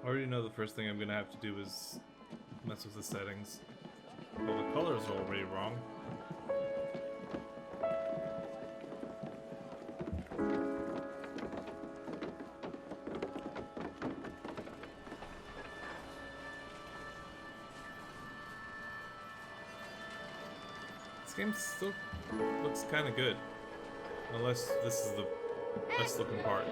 already know the first thing I'm gonna have to do is mess with the settings. Well, the colors are already wrong. This game still looks kind of good. Unless this is the best looking part.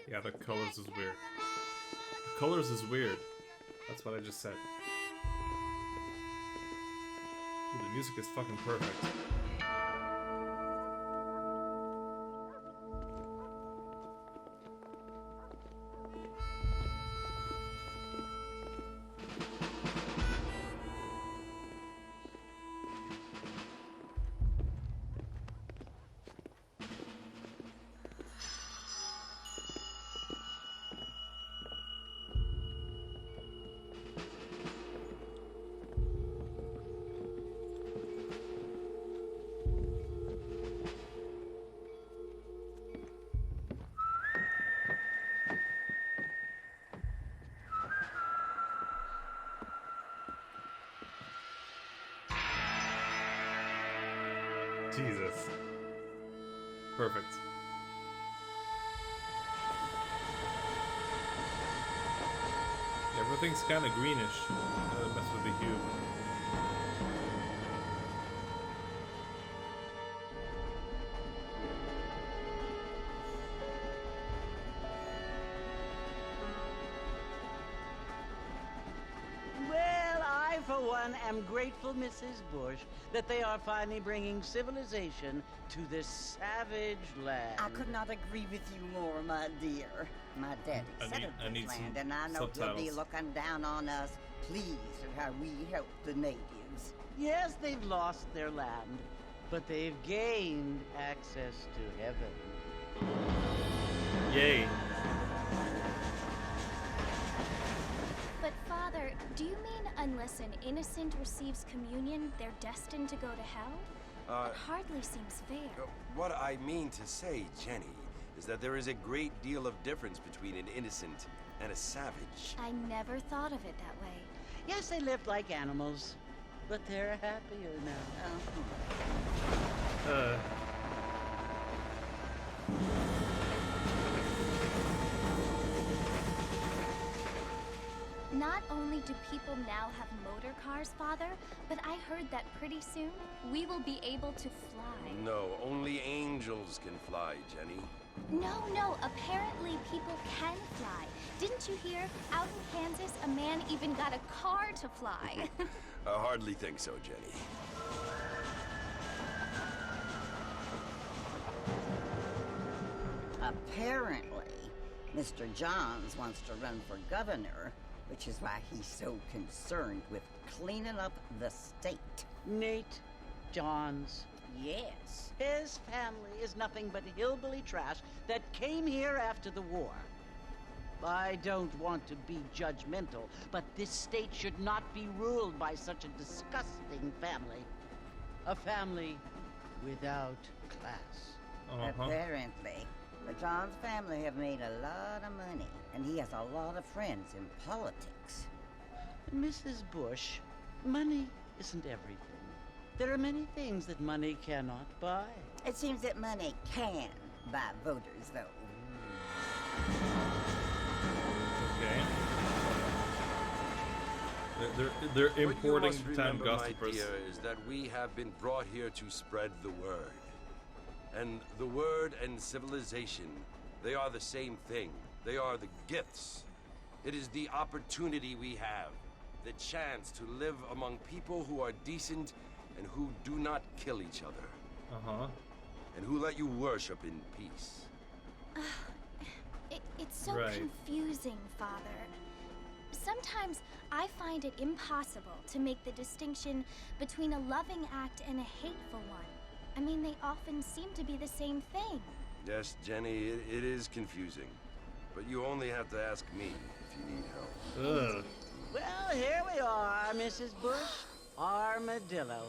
Yeah, the colors is weird. The colors is weird. That's what I just said. Ooh, the music is fucking perfect. Jesus. Perfect. Everything's kind of greenish. Mess with the hue. Well, I, for one, am grateful, Mrs. Bush, that they are finally bringing civilization to this savage land. I could not agree with you more, my dear. My daddy settled this land, and I know he'll be looking down on us, pleased at how we help the natives. Yes, they've lost their land, but they've gained access to heaven. Yay. But Father, do you mean unless an innocent receives communion, they're destined to go to hell? It hardly seems fair. What I mean to say, Jenny, is that there is a great deal of difference between an innocent and a savage. I never thought of it that way. Yes, they lived like animals, but they're happier now. Not only do people now have motor cars, Father, but I heard that pretty soon we will be able to fly. No, only angels can fly, Jenny. No, apparently people can fly. Didn't you hear? Out in Kansas, a man even got a car to fly. I hardly think so, Jenny. Apparently, Mr. Johns wants to run for governor, which is why he's so concerned with cleaning up the state. Nate Johns. Yes. His family is nothing but hillbilly trash that came here after the war. I don't want to be judgmental, but this state should not be ruled by such a disgusting family. A family without class. Apparently. The Johns family have made a lot of money, and he has a lot of friends in politics. Mrs. Bush, money isn't everything. There are many things that money cannot buy. It seems that money can buy voters, though. Okay. They're importing time my gossipers. dear, is that we have been brought here to spread the word. And the word and civilization, they are the same thing. They are the gifts. It is the opportunity we have, the chance to live among people who are decent and who do not kill each other. Uh-huh. And who let you worship in peace. It's so Right. confusing, Father. Sometimes I find it impossible to make the distinction between a loving act and a hateful one. I mean, they often seem to be the same thing. Yes, Jenny, it is confusing. But you only have to ask me if you need help. Ugh. Well, here we are, Mrs. Bush. Armadillo.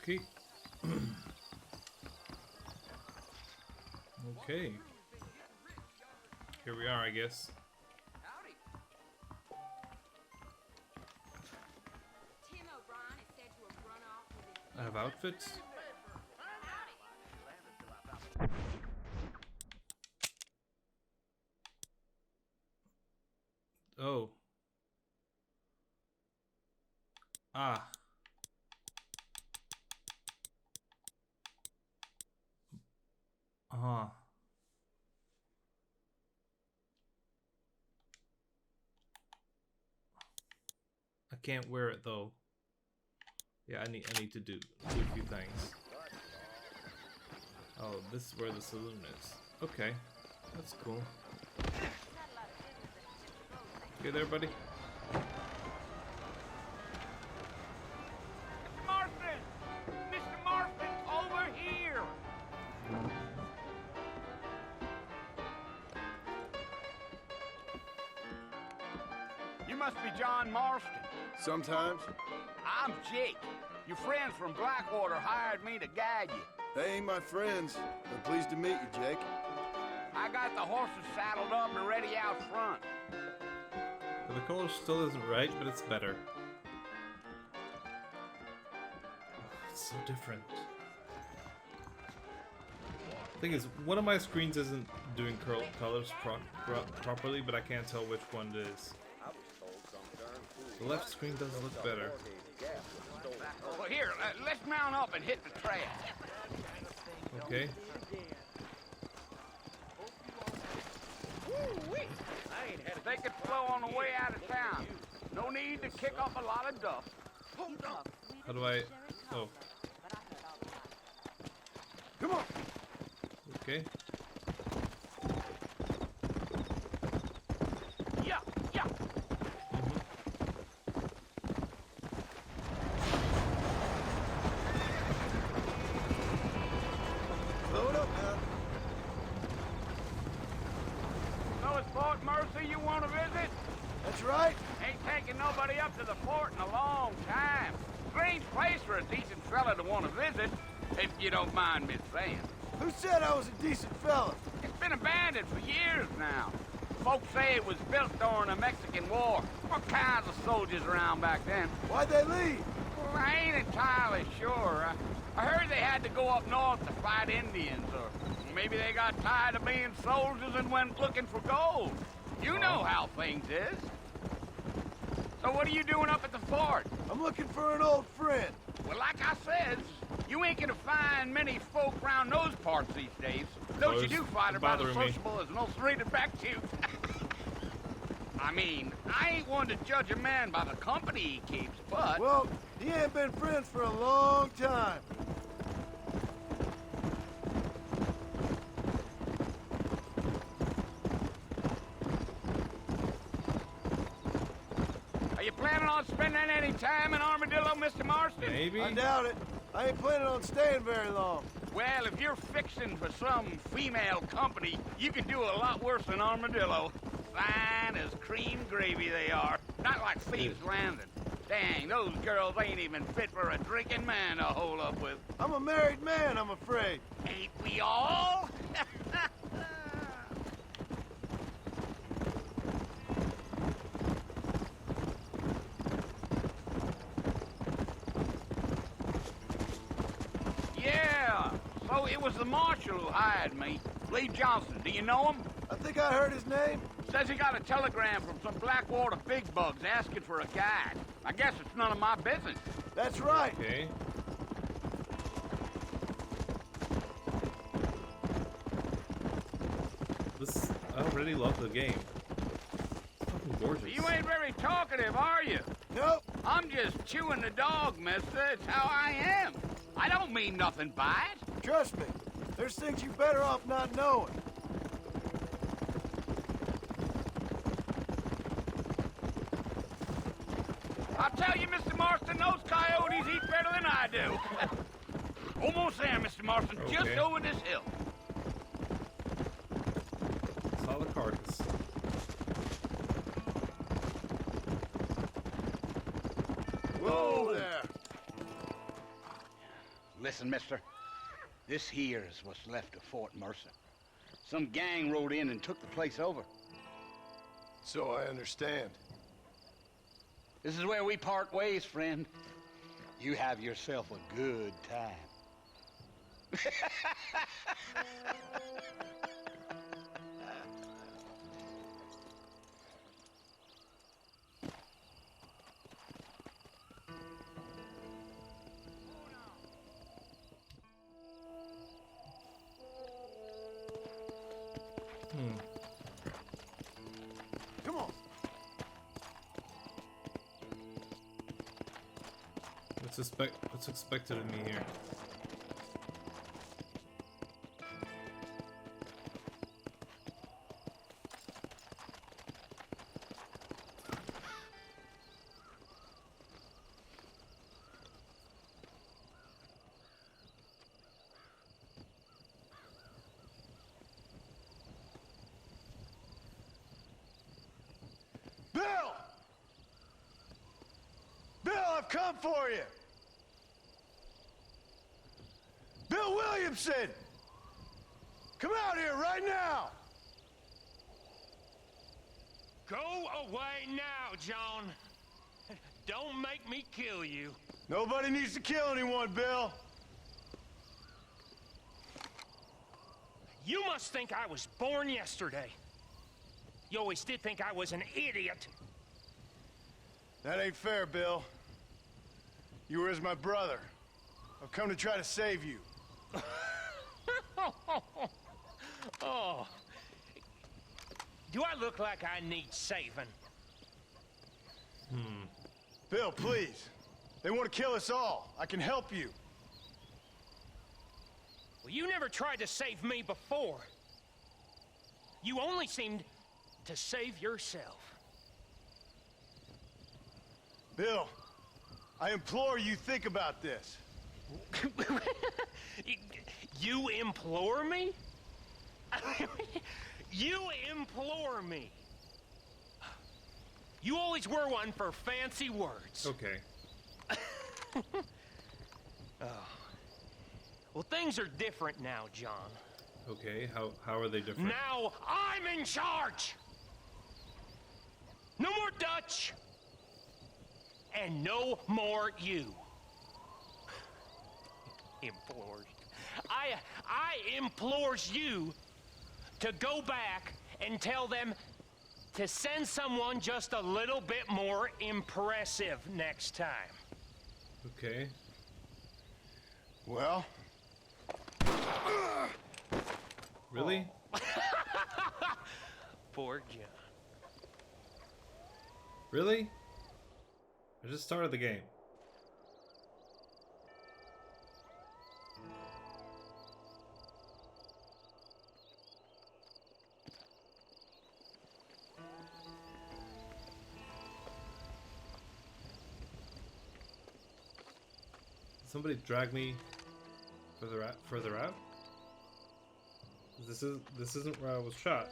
Okay. Okay. Here we are, I guess. I have outfits. Oh. Ah. Uh-huh. I can't wear it though. Yeah, I need to do a few things. Oh, this is where the saloon is. Okay. That's cool. Okay there, buddy. Mr. Marston! Mr. Marston, over here! You must be John Marston. Sometimes. I'm Jake. Your friends from Blackwater hired me to guide you. They ain't my friends, but pleased to meet you, Jake. I got the horses saddled up and ready out front. The color still isn't right, but it's better. It's so different. Thing is, one of my screens isn't doing colors properly, but I can't tell which one it is. The left screen does look better. Well, here, let's mount up and hit the trail. Okay. They could flow on the way out of town. No need to kick up a lot of dust. How do I... Oh. Come on. Okay. Yeah, yeah. Slow it up now. So it's Fort Mercy you want to visit? That's right. Ain't taking nobody up to the fort in a long time. Strange place for a decent fella to want to visit, if you don't mind me saying. Who said I was a decent fella? It's been abandoned for years now. Folks say it was built during the Mexican War. All kinds of soldiers around back then. Why'd they leave? Well, I ain't entirely sure. I heard they had to go up north to fight Indians, or maybe they got tired of being soldiers and went looking for gold. You know how things is. So what are you doing up at the fort? I'm looking for an old friend. Well, like I said, you ain't gonna find many folk around those parts these days. Those you do find are about as sociable as an ulcerated back tooth. I mean, I ain't one to judge a man by the company he keeps, but... Well, he ain't been friends for a long time. Are you planning on spending any time in Armadillo, Mr. Marston? Maybe. I doubt it. I ain't planning on staying very long. Well, if you're fixing for some female company, you can do a lot worse than Armadillo. Fine as cream gravy they are. Not like Thieves' Landing. Dang, those girls ain't even fit for a drinking man to hold up with. I'm a married man, I'm afraid. Ain't we all? Yeah, so it was the marshal who hired me. Lee Johnson, do you know him? I think I heard his name. Says he got a telegram from some Blackwater big bugs asking for a guide. I guess it's none of my business. That's right. Okay. I already love the game. It's fucking gorgeous. You ain't very talkative, are you? Nope. I'm just chewing the dog, mister. It's how I am. I don't mean nothing by it. Trust me. There's things you better off not knowing. I'll tell you, Mr. Marston, those coyotes eat better than I do. Almost there, Mr. Marston, Okay. just over this hill. Saw the carcass. Whoa there! Listen, mister. This here is what's left of Fort Mercer. Some gang rode in and took the place over. So I understand. This is where we part ways, friend. You have yourself a good time. Come on. What's expected of me here? Bill! Bill, I've come for you! Bill Williamson! Come out here right now! Go away now, John. Don't make me kill you. Nobody needs to kill anyone, Bill. You must think I was born yesterday. You always did think I was an idiot. That ain't fair, Bill. You were as my brother. I've come to try to save you. Oh. Do I look like I need saving? Bill, please. They want to kill us all. I can help you. Well, you never tried to save me before. You only seemed to save yourself. Bill, I implore you think about this. You implore me? You implore me. You always were one for fancy words. Okay. Well, things are different now, John. Okay. How are they different? Now I'm in charge. No more Dutch. And no more you. Implores. I implores you to go back and tell them to send someone just a little bit more impressive next time. Okay. Well? Really? Poor John. Really? I just started the game. Somebody drag me further out? This isn't where I was shot.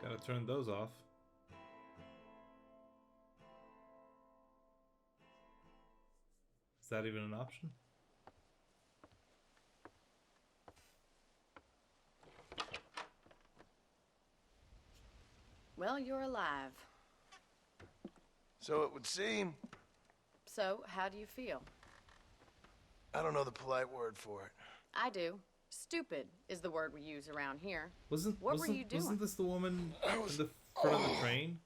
Gotta turn those off. Is that even an option? Well, you're alive. So it would seem. So, how do you feel? I don't know the polite word for it. I do. Stupid is the word we use around here. Wasn't What were you doing? Wasn't this the woman in the front of the train?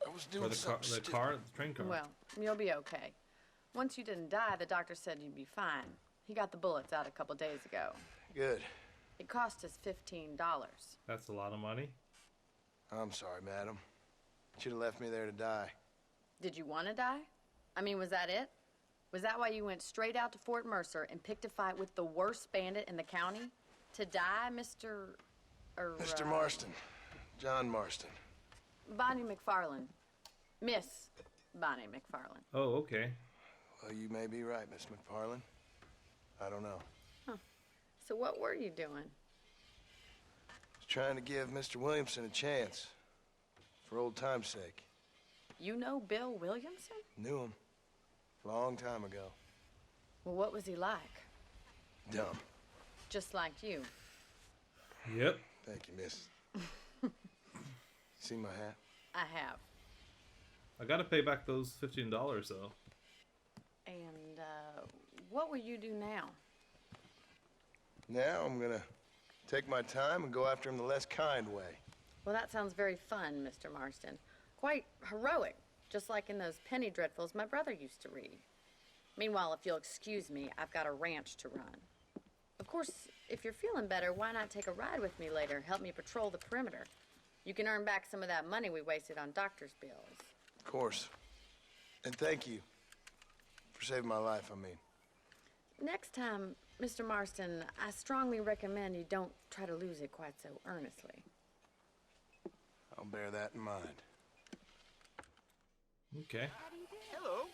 I was Or doing the something train car? Well, you'll be okay. Once you didn't die, the doctor said you'd be fine. He got the bullets out a couple days ago. Good. It cost us $15. That's a lot of money. I'm sorry, madam. Should have left me there to die. Did you want to die? I mean, was that it? Was that why you went straight out to Fort Mercer and picked a fight with the worst bandit in the county? To die, Mr. Mr. Marston. John Marston. Bonnie McFarland. Miss Bonnie McFarland. Oh, okay. Well, you may be right, Miss McFarland. I don't know. Huh. So what were you doing? Was trying to give Mr. Williamson a chance. For old time's sake. You know Bill Williamson? Knew him. Long time ago. Well, what was he like? Dumb. Just like you. Yep. Thank you, miss. See my hat? I have. I gotta pay back those $15 though. And, what will you do now? Now I'm gonna take my time and go after him the less kind way. Well, that sounds very fun, Mr. Marston. Quite heroic, just like in those penny dreadfuls my brother used to read. Meanwhile, if you'll excuse me, I've got a ranch to run. Of course, if you're feeling better, why not take a ride with me later? Help me patrol the perimeter. You can earn back some of that money we wasted on doctor's bills. Of course. And thank you for saving my life, I mean. Next time, Mr. Marston, I strongly recommend you don't try to lose it quite so earnestly. I'll bear that in mind. Okay. Hello.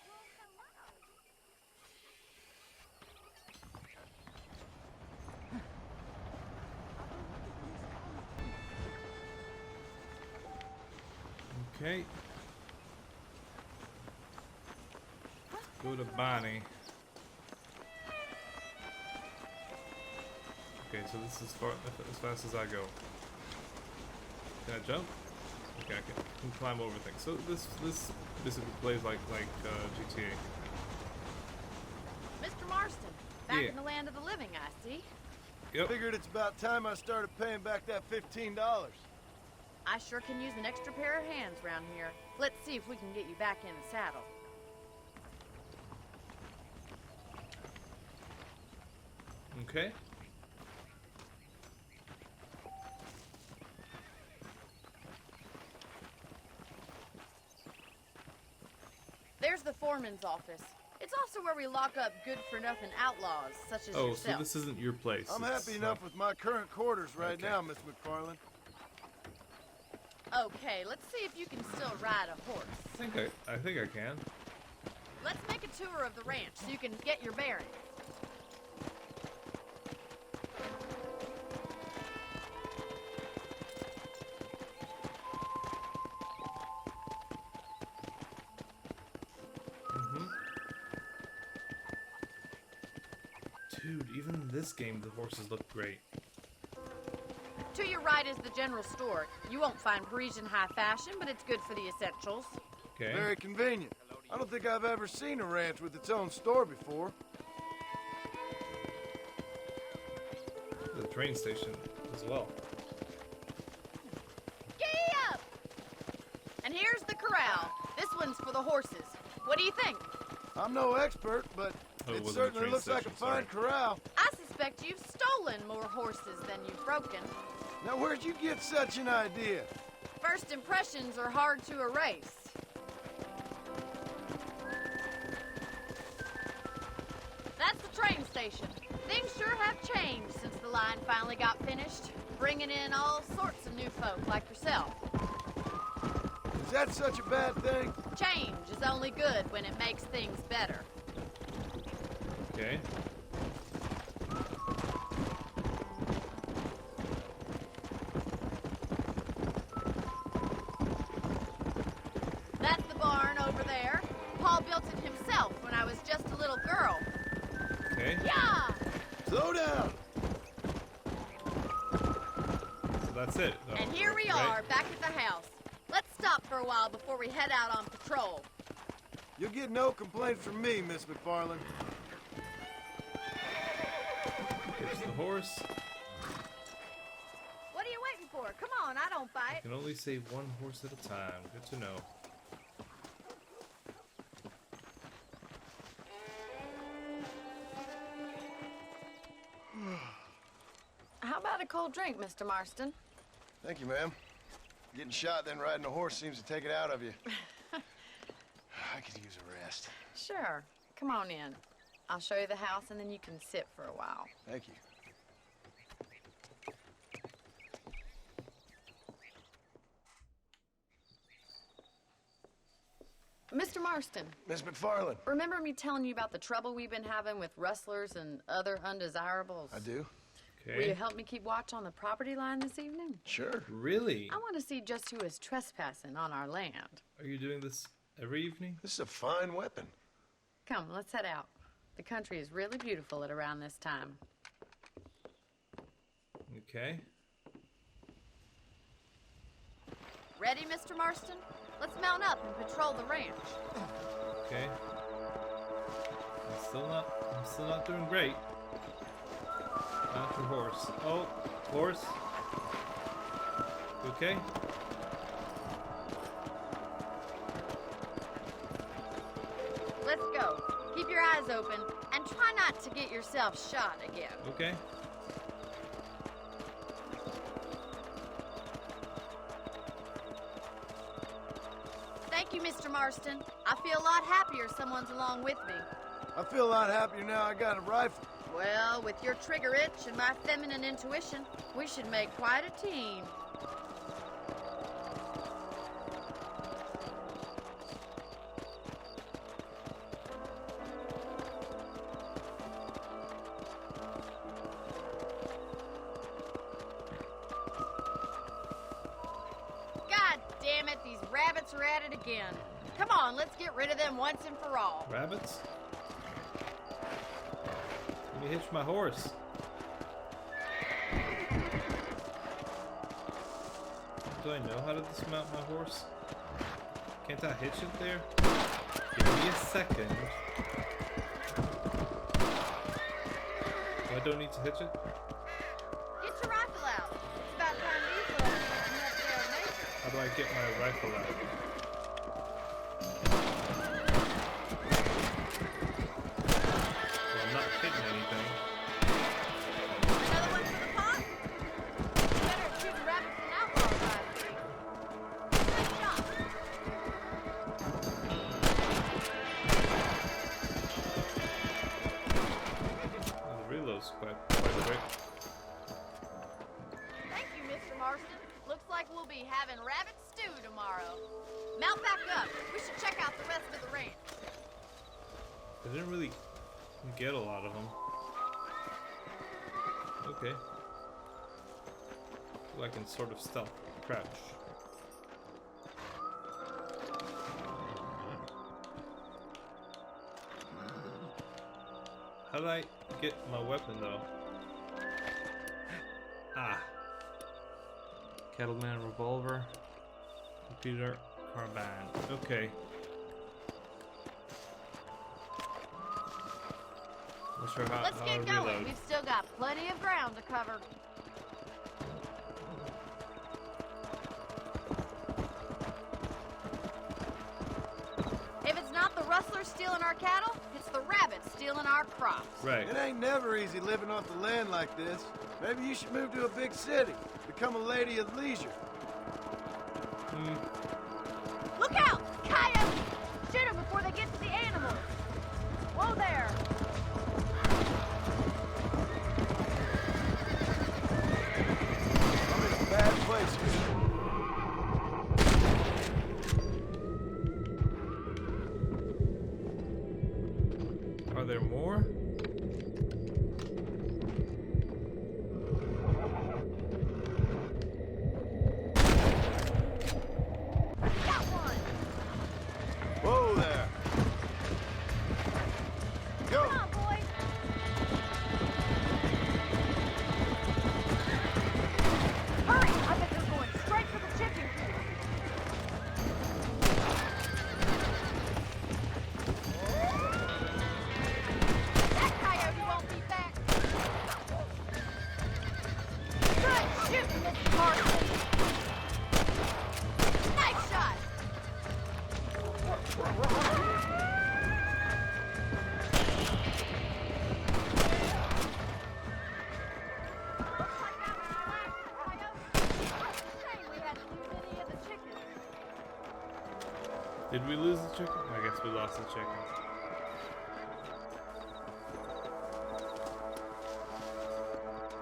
Okay. Go to Bonnie. Okay, so this is as fast as I go. Can I jump? Okay, I can climb over things. So this basically plays like GTA. Mr. Marston, back Yeah. in the land of the living, I see. Yep. Figured it's about time I started paying back that $15. I sure can use an extra pair of hands around here. Let's see if we can get you back in the saddle. Okay. There's the foreman's office. It's also where we lock up good-for-nothing outlaws, such as Oh, yourself. so this isn't your place. I'm it's happy enough with my current quarters right Okay. now, Miss McFarland. Okay, let's see if you can still ride a horse. I think I can. Let's make a tour of the ranch so you can get your bearings. Dude, even in this game, the horses look great. To your right is the general store. You won't find Parisian high fashion, but it's good for the essentials. Okay. Very convenient. I don't think I've ever seen a ranch with its own store before. The train station as well. Giddy up! And here's the corral. This one's for the horses. What do you think? I'm no expert, but Oh, it it wasn't a certainly train looks like a station, fine sorry. corral. I suspect you've stolen more horses than you've broken. Now, where'd you get such an idea? First impressions are hard to erase. That's the train station. Things sure have changed since the line finally got finished, bringing in all sorts of new folk like yourself. Is that such a bad thing? Change is only good when it makes things better. Okay. That's the barn over there. Paul built it himself when I was just a little girl. Okay. Yeah! Slow down! So that's it. Oh, And here we right? are, back at the house. Let's stop for a while before we head out on patrol. You'll get no complaint from me, Miss McFarland. Here's the horse. What are you waiting for? Come on, I don't I bite. can only save one horse at a time. Good to know. How about about a cold drink, Mr. Marston? Thank you, ma'am. Getting shot, then riding a horse seems to take it out of you. I could use a rest. Sure. Come on in. I'll show you the house, and then you can sit for a while. Thank you. Mr. Marston. Miss McFarland. Remember me telling you about the trouble we've been having with rustlers and other undesirables? I do. Will you help me keep watch on the property line this evening? Sure. Really? I want to see just who is trespassing on our land. Are you doing this every evening? This is a fine weapon. Come, let's head out. The country is really beautiful at around this time. Okay. Ready, Mr. Marston? Let's mount up and patrol the ranch. Okay. I'm still not doing great. Mount your horse. Oh, horse. You okay? Let's go. Keep your eyes open and try not to get yourself shot again. Okay. Thank you, Mr. Marston. I feel a lot happier someone's along with me. I feel a lot happier now I got a rifle. Well, with your trigger itch and my feminine intuition, we should make quite a team. God damn it, these rabbits are at it again. Come on, let's get rid of them once and for all. Rabbits? Let me hitch my horse. Do I know how to dismount my horse? Can't I hitch it there? Give me a second. I don't need to hitch it? Get your rifle out. It's about time these little things met their maker. How do I get my rifle out? Well, I'm not hitting anything. Another one for the pot? Better at shooting rabbits than outlaws, I agree. Good shot. Oh, the reload's quite quick. Thank you, Mr. Marston. Looks like we'll be having rabbit stew tomorrow. Mount back up. We should check out the rest of the ranch. I didn't really get a lot of them. Okay. So I can sort of stealth crouch. How did I get my weapon though? Ah. Cattleman revolver. Computer carbine. Okay. Not sure how, Let's how get to going. reload. We've still got plenty of ground to cover. If it's not the rustlers stealing our cattle, it's the rabbits stealing our crops. Right. It ain't never easy living off the land like this. Maybe you should move to a big city. Become a lady of leisure. Look out! Coyotes! Shoot them before they get to the animals. Whoa there! I'm in a bad place here. Are there more? Got one! Whoa there. Did we lose the chicken? I guess we lost the chickens.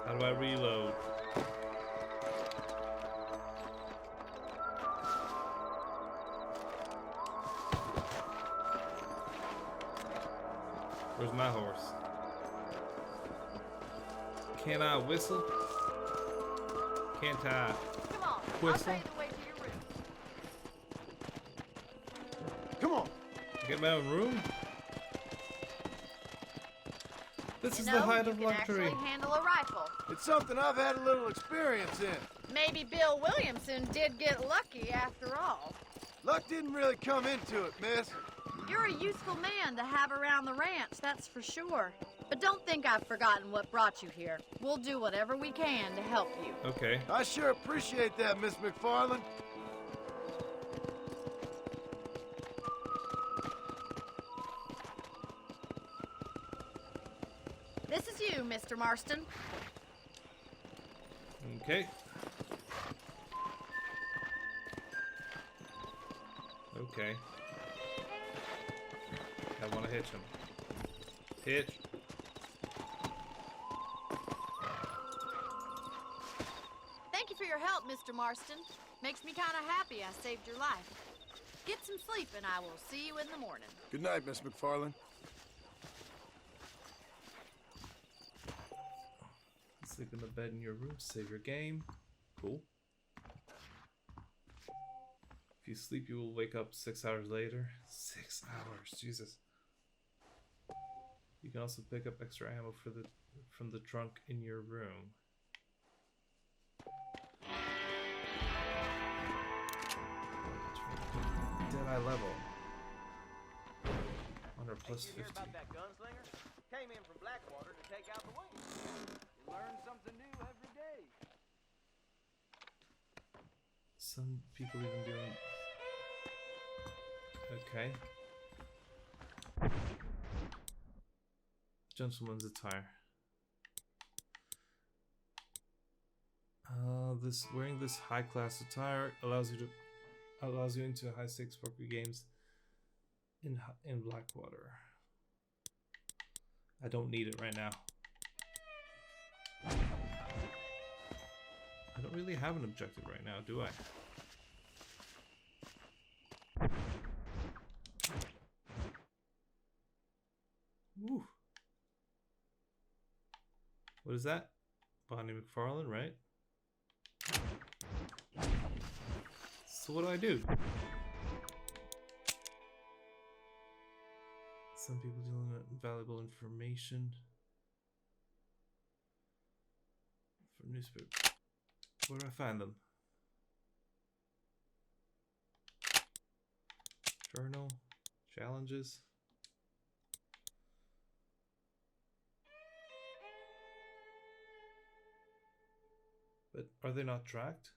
How do I reload? Where's my horse? Can I whistle? Can't I Come on, whistle? I'll show you the way to your room. Come on. Get my own room? This You is know, the height you of can luxury. actually handle a rifle. It's something I've had a little experience in. Maybe Bill Williamson did get lucky after all. Luck didn't really come into it, miss. You're a useful man to have around the ranch, that's for sure. But don't think I've forgotten what brought you here. We'll do whatever we can to help you. Okay. I sure appreciate that, Miss McFarland. This is you, Mr. Marston. Okay. Okay. I want to hitch him. Hitch. Thank you for your help, Mr. Marston. Makes me kind of happy I saved your life. Get some sleep and I will see you in the morning. Good night, Miss McFarland. Sleep in the bed in your room. Save your game. Cool. If you sleep, you will wake up 6 hours later. 6 hours, Jesus. You can also pick up extra ammo from the trunk in your room. Dead eye level. Honor plus 50. About that gunslinger? Came in from Blackwater to take out the wings. You learn something new every day. Some people even doing. Okay. Gentleman's attire. Wearing this high-class attire allows you into high-stakes poker games in Blackwater. I don't need it right now. I don't really have an objective right now, do I? Woo. What is that? Bonnie McFarland, right? So what do I do? Some people dealing with valuable information from newspaper. Where do I find them? Journal, challenges. But are they not tracked?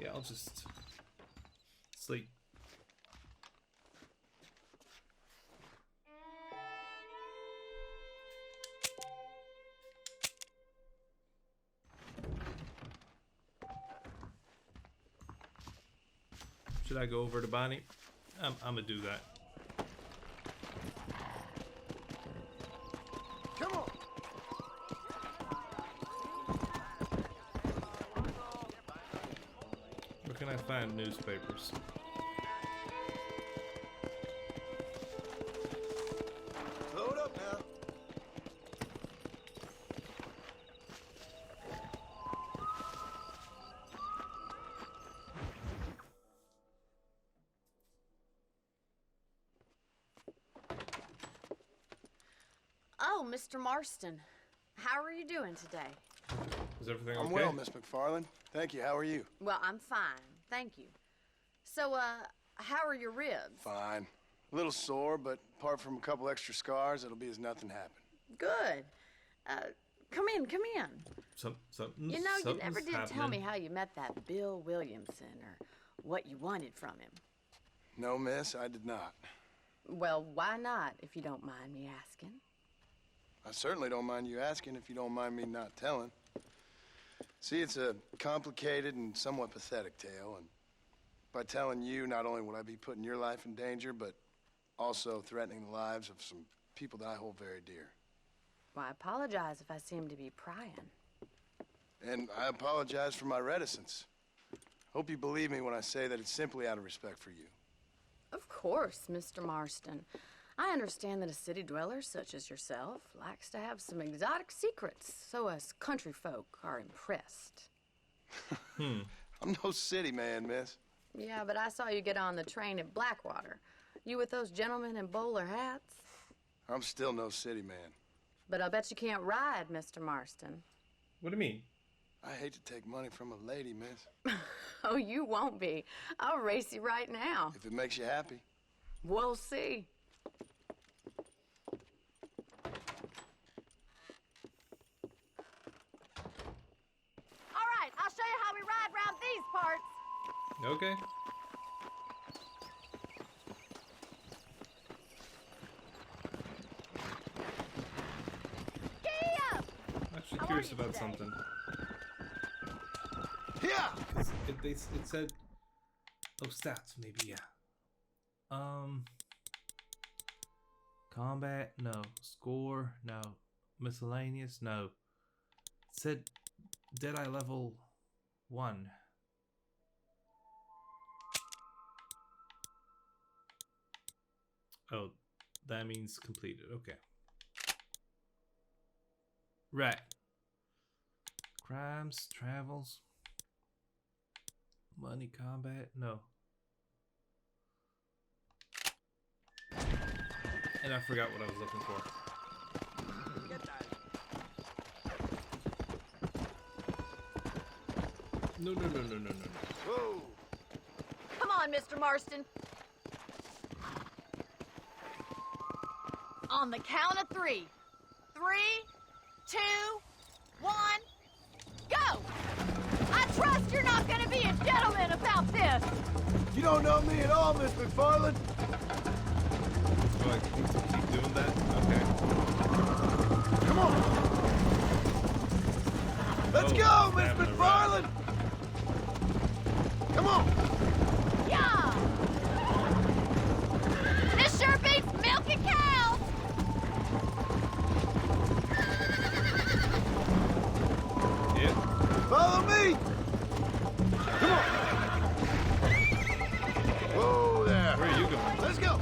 Yeah, I'll just sleep. Should I go over to Bonnie? I'm gonna do that. Come on. Where can I find newspapers? Load up now. Oh, Mr. Marston. How are you doing today? Is everything okay? I'm well, Miss McFarland. Thank you. How are you? Well, I'm fine. Thank you. So, how are your ribs? Fine. A little sore, but apart from a couple extra scars, it'll be as nothing happened. Good. Come in. Something's You know, you never did happening. tell me how you met that Bill Williamson or what you wanted from him. No, miss, I did not. Well, why not, if you don't mind me asking? I certainly don't mind you asking if you don't mind me not telling. See, it's a complicated and somewhat pathetic tale, and by telling you, not only would I be putting your life in danger, but also threatening the lives of some people that I hold very dear. Well, I apologize if I seem to be prying. And I apologize for my reticence. Hope you believe me when I say that it's simply out of respect for you. Of course, Mr. Marston. I understand that a city dweller such as yourself likes to have some exotic secrets, so us country folk are impressed. I'm no city man, miss. Yeah, but I saw you get on the train at Blackwater. You with those gentlemen in bowler hats? I'm still no city man. But I bet you can't ride, Mr. Marston. What do you mean? I hate to take money from a lady, miss. Oh, you won't be. I'll race you right now. If it makes you happy. We'll see. All right, I'll show you how we ride round these parts. Okay. Gee up! I'm actually curious about something. Yeah. It said, oh, stats maybe, yeah. Combat, no. Score, no. Miscellaneous, no. It said Deadeye level 1. Oh, that means completed. Okay. Right. Crimes, travels, money, combat, no. And I forgot what I was looking for. No. Whoa. Come on, Mr. Marston. On the count of 3. 3, 2, 1, go! I trust you're not gonna be a gentleman about this. You don't know me at all, Miss McFarland. Do I keep doing that? Okay. Come on. Let's go, Miss McFarland. Come on. Yeah! This sure beats milking cows. Yeah. Follow me. Come on. Whoa there. Where are you going? Let's go.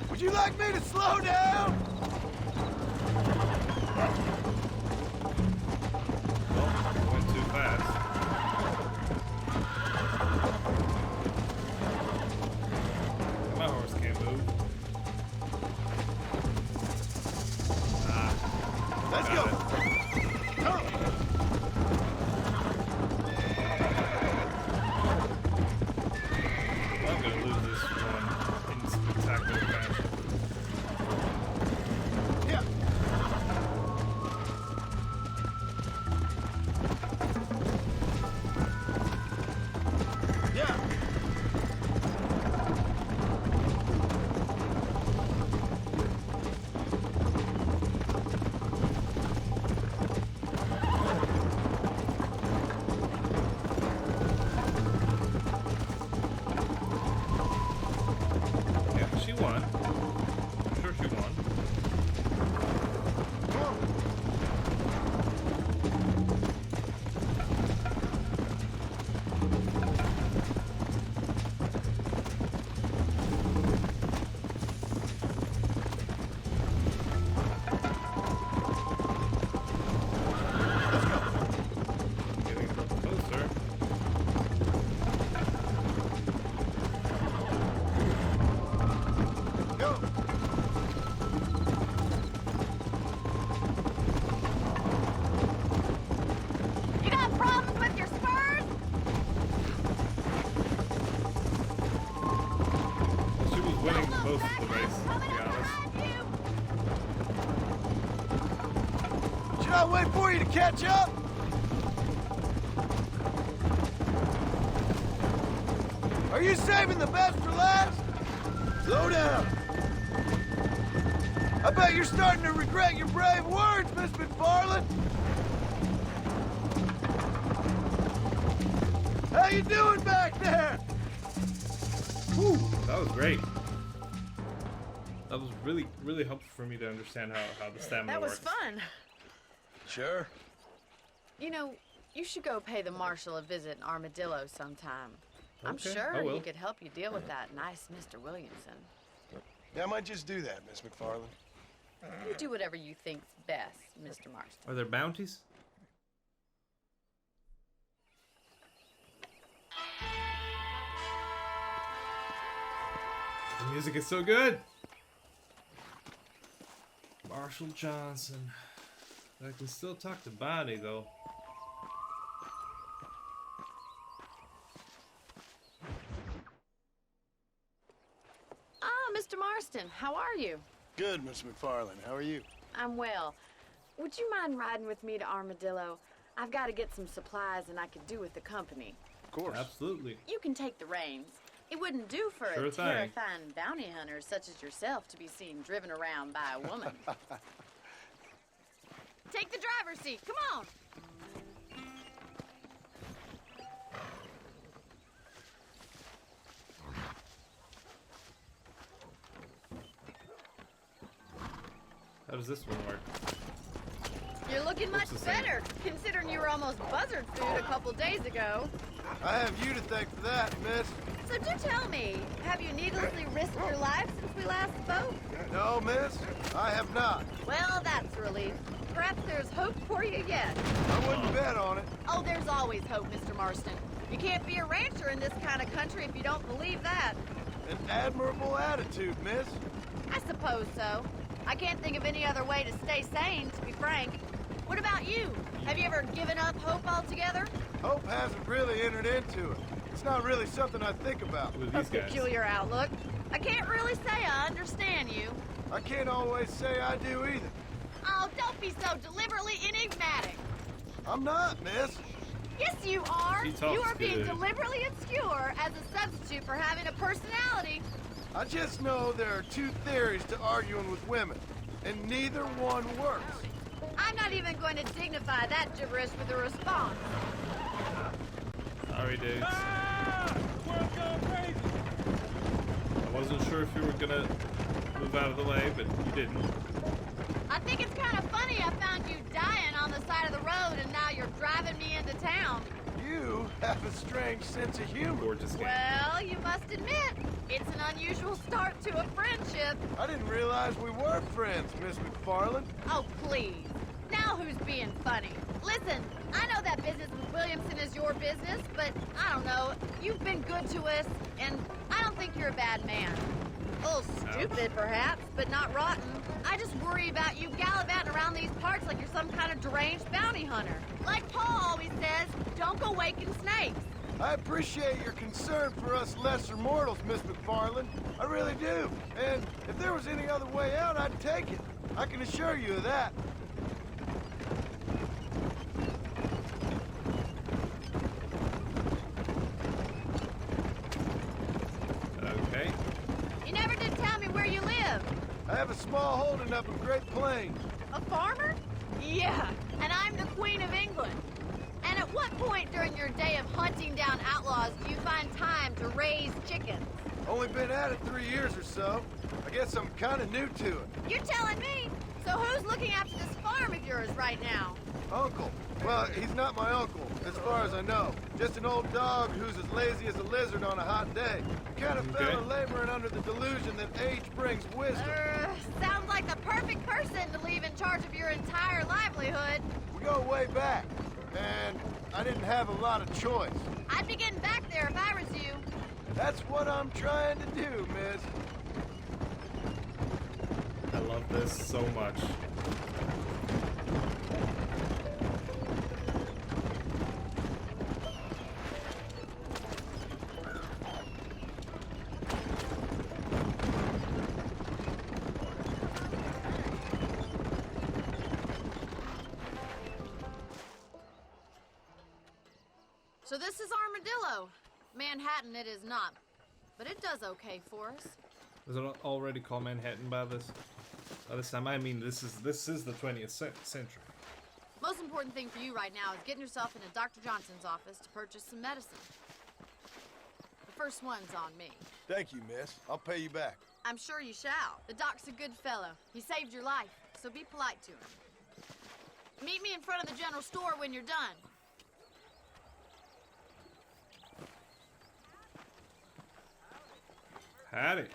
Would you like me to slow down? Oh, went too fast. My horse can't move. Let's go. Come. I'm gonna lose this one in spectacular fashion. Yeah. Yeah. Yeah, she won. I'm sure she won. Getting closer. Go. You got problems with your spurs? She was winning most of the race, to be honest. Should I wait for you to catch up? Are you saving the best for last? Slow down. I bet you're starting to regret your brave words, Miss McFarland. How you doing back there? Whew, that was great. That was really, really helpful for me to understand how the stamina works. That was fun. Sure. You know, you should go pay the marshal a visit in Armadillo sometime. I'm Okay, I sure will. he could help you deal with that nice Mr. Williamson. Yeah, I might just do that, Miss McFarland. You do whatever you think's best, Mr. Marston. Are there bounties? The music is so good. Marshall Johnson. I can still talk to Bonnie though. Ah, Mr. Marston, how are you? Good, Miss McFarland. How are you? I'm well. Would you mind riding with me to Armadillo? I've got to get some supplies and I could do with the company. Of course. Absolutely. You can take the reins. It wouldn't do for Sure a thing. terrifying bounty hunter such as yourself to be seen driven around by a woman. Take the driver's seat. Come on. How does this one work? You're looking much Looks the same. better, considering you were almost buzzard food a couple days ago. I have you to thank for that, miss. So do tell me, have you needlessly risked your life since we last spoke? No, miss, I have not. Well, that's a relief. Perhaps there's hope for you yet. I wouldn't bet on it. Oh, there's always hope, Mr. Marston. You can't be a rancher in this kind of country if you don't believe that. An admirable attitude, miss. I suppose so. I can't think of any other way to stay sane, to be frank. What about you? Have you ever given up hope altogether? Hope hasn't really entered into it. It's not really something I think about. With A these guys. peculiar outlook. I can't really say I understand you. I can't always say I do either. Oh, don't be so deliberately enigmatic. I'm not, miss. Yes, you are. She talks You are being good. deliberately obscure as a substitute for having a personality. I just know there are two theories to arguing with women, and neither one works. I'm not even going to dignify that gibberish with a response. Sorry, dudes. I wasn't sure if you were gonna move out of the way, but you didn't. I think it's kind of funny I found you dying on the side of the road and now you're driving me into town. You have a strange sense of humor. Gorgeous game. Well, you must admit, it's an unusual start to a friendship. I didn't realize we were friends, Miss McFarland. Oh, please. Now who's being funny? Listen, I know that business with Williamson is your business, but I don't know. You've been good to us, and I don't think you're a bad man. A little stupid, perhaps, but not rotten. I just worry about you gallivanting around these parts like you're some kind of deranged bounty hunter. Like Paul always says, don't go waking snakes. I appreciate your concern for us lesser mortals, Miss McFarland. I really do. And if there was any other way out, I'd take it. I can assure you of that. Okay. You never did tell me where you live. I have a small holding up in Great Plains. A farmer? Yeah, and I'm the Queen of England. And at what point during your day of hunting down outlaws do you find time to raise chickens? Only been at it 3 years or so. I guess I'm kind of new to it. You're telling me? So who's looking after this farm of yours right now? Uncle. Well, he's not my uncle, as far as I know. Just an old dog who's as lazy as a lizard on a hot day. The kind of fella laboring under the delusion that age brings wisdom. Sounds like the perfect person to leave in charge of your entire livelihood. We go way back, and I didn't have a lot of choice. I'd be getting back there if I was you. That's what I'm trying to do, miss. I love this so much. So this is Armadillo. Manhattan it is not, but it does okay for us. Is it already called Manhattan by this? By this time, I mean this is the 20th century. Most important thing for you right now is getting yourself into Dr. Johnson's office to purchase some medicine. first one's on me. Thank you, miss. I'll pay you back. I'm sure you shall. The doc's a good fellow. He saved your life, so be polite to him. Meet me in front of the general store when you're done. Howdy.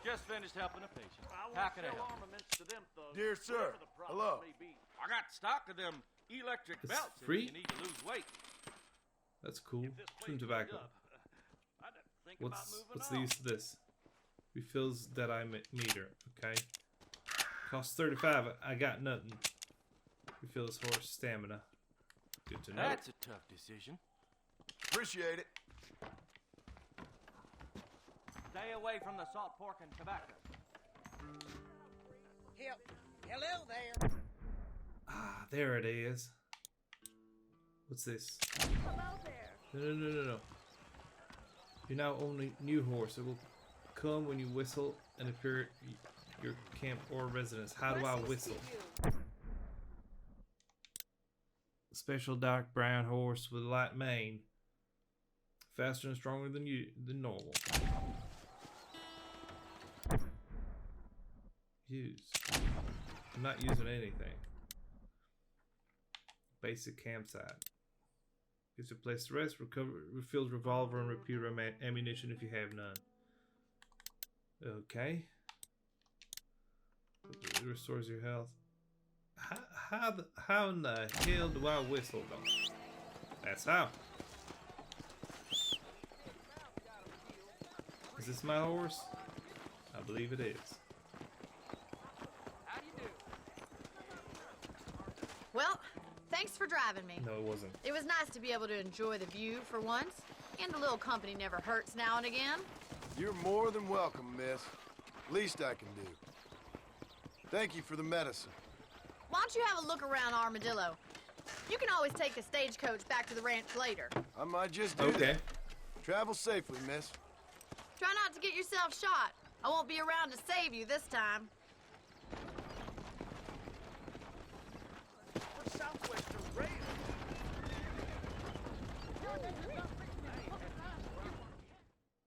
Just finished helping a patient. How can I help? Dear sir, hello. I got stock of them electric It's belts if free? you need to lose weight. That's cool. Chewing tobacco. What's the use of this? Refills that I meter. Okay. Costs 35. I got nothing. Refills horse stamina. Good to know. That's a tough decision. Appreciate it. Stay away from the salt pork and tobacco. Hello there. Ah, there it is. What's this? Hello there. No. You now own a new horse. It will come when you whistle and appear at your camp or residence. How do I whistle? Special dark brown horse with a light mane. Faster and stronger than normal. Use. I'm not using anything. Basic campsite. Gives you a place to rest, refills revolver and repeater ammunition if you have none. Okay. It restores your health. How in the hell do I whistle though? That's how. Is this my horse? I believe it is. Well, thanks for driving me. No, it wasn't. It was nice to be able to enjoy the view for once, and a little company never hurts now and again. You're more than welcome, miss. Least I can do. Thank you for the medicine. Why don't you have a look around Armadillo? You can always take the stagecoach back to the ranch later. I might just do that. Travel safely, miss. Try not to get yourself shot. I won't be around to save you this time. Southwestern Rail.